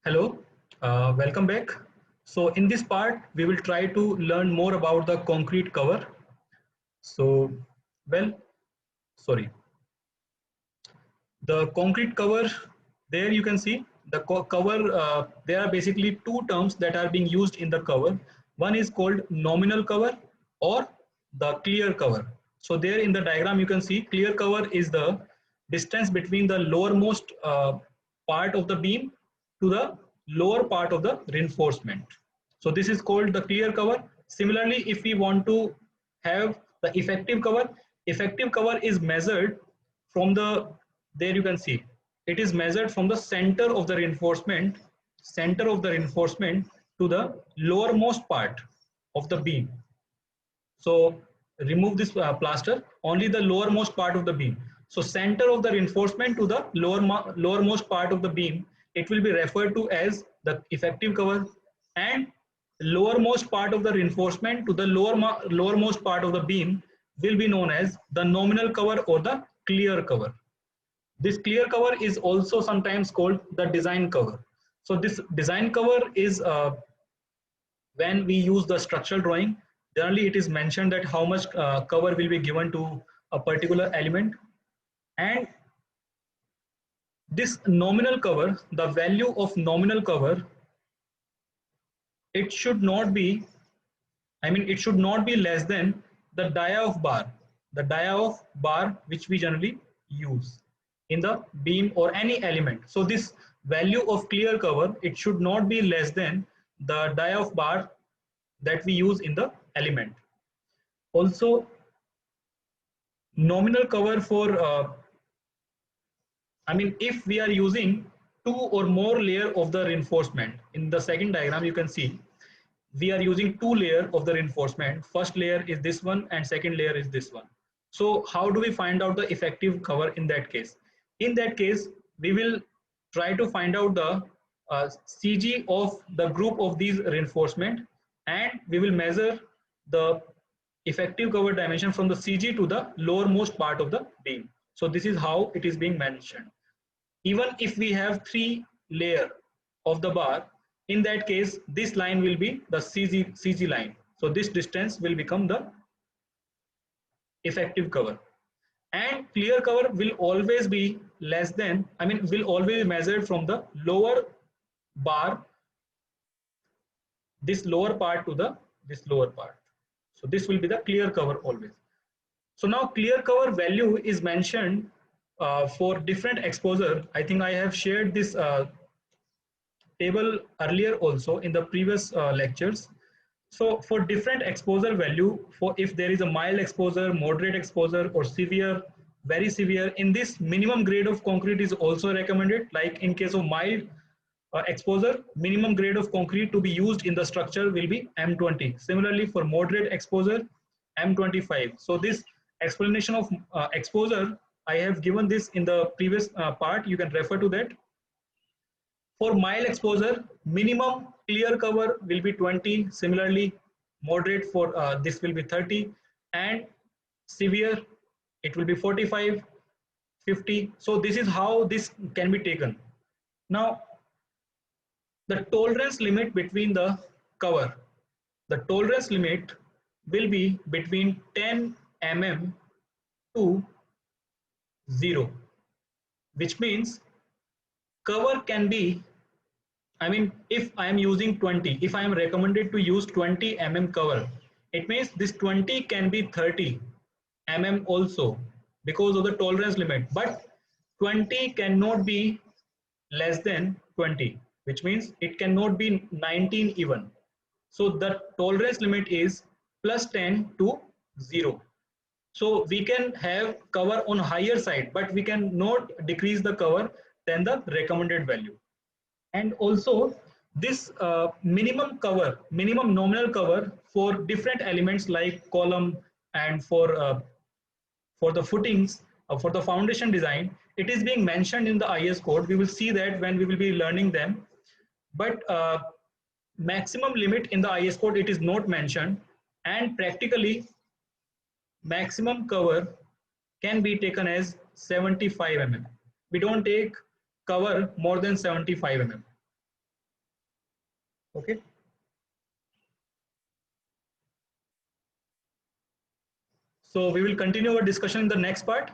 Hello, welcome back. So in this part, we will try to learn more about the concrete cover. So, well, sorry, the concrete cover, there you can see the cover, there are basically two terms that are being used in the cover. One is called nominal cover or the clear cover. So there in the diagram, you can see clear cover is the distance between the lowermost part of the beam to the lower part of the reinforcement. So this is called the clear cover. Similarly, if we want to have the effective cover is measured from the, there you can see, it is measured from the center of the reinforcement to the lowermost part of the beam. So remove this plaster, only the lowermost part of the beam. So center of the reinforcement to the lowermost part of the beam, it will be referred to as the effective cover, and lowermost part of the reinforcement to the lowermost part of the beam will be known as the nominal cover or the clear cover. This clear cover is also sometimes called the design cover. So this design cover is when we use the structural drawing, generally it is mentioned that how much cover will be given to a particular element, and this nominal cover, the value of nominal cover, it should not be, it should not be less than the dia of bar, which we generally use in the beam or any element. So this value of clear cover, it should not be less than the dia of bar that we use in the element. Also, nominal cover for, if we are using two or more layer of the reinforcement, in the second diagram, you can see we are using two layer of the reinforcement. First layer is this one and second layer is this one. So how do we find out the effective cover in that case? In that case, we will try to find out the CG of the group of these reinforcement, and we will measure the effective cover dimension from the CG to the lowermost part of the beam. So this is how it is being mentioned. Even if we have three layer of the bar, in that case, this line will be the CG line. So this distance will become the effective cover. And clear cover will always be less than, will always be measured from the lower bar, this lower part to the this lower part. So this will be the clear cover always. So now clear cover value is mentioned for different exposure. I think I have shared this table earlier also in the previous lectures. So for different exposure value, for if there is a mild exposure, moderate exposure, or severe, very severe, in this minimum grade of concrete is also recommended. Like in case of mild exposure, minimum grade of concrete to be used in the structure will be M20. Similarly, for moderate exposure, M25. So this explanation of exposure, I have given this in the previous part. You can refer to that. For mild exposure, minimum clear cover will be 20. Similarly, moderate for this will be 30, and severe it will be 45, 50. So this is how this can be taken. Now, the tolerance limit between the cover, the tolerance limit will be between 10 mm to 0, which means cover can be, if I am using 20, if I am recommended to use 20 cover, it means this 20 can be 30 also because of the tolerance limit, but 20 cannot be less than 20, which means it cannot be 19 even. So the tolerance limit is plus 10 to 0. So we can have cover on higher side, but we can not decrease the cover than the recommended value. And also this minimum nominal cover for different elements like column and for the footings, for the foundation design, it is being mentioned in the IS code. We will see that when we will be learning them, but maximum limit in the IS code, it is not mentioned, and practically maximum cover can be taken as 75 mm. We don't take cover more than 75 mm. Okay. So we will continue our discussion in the next part.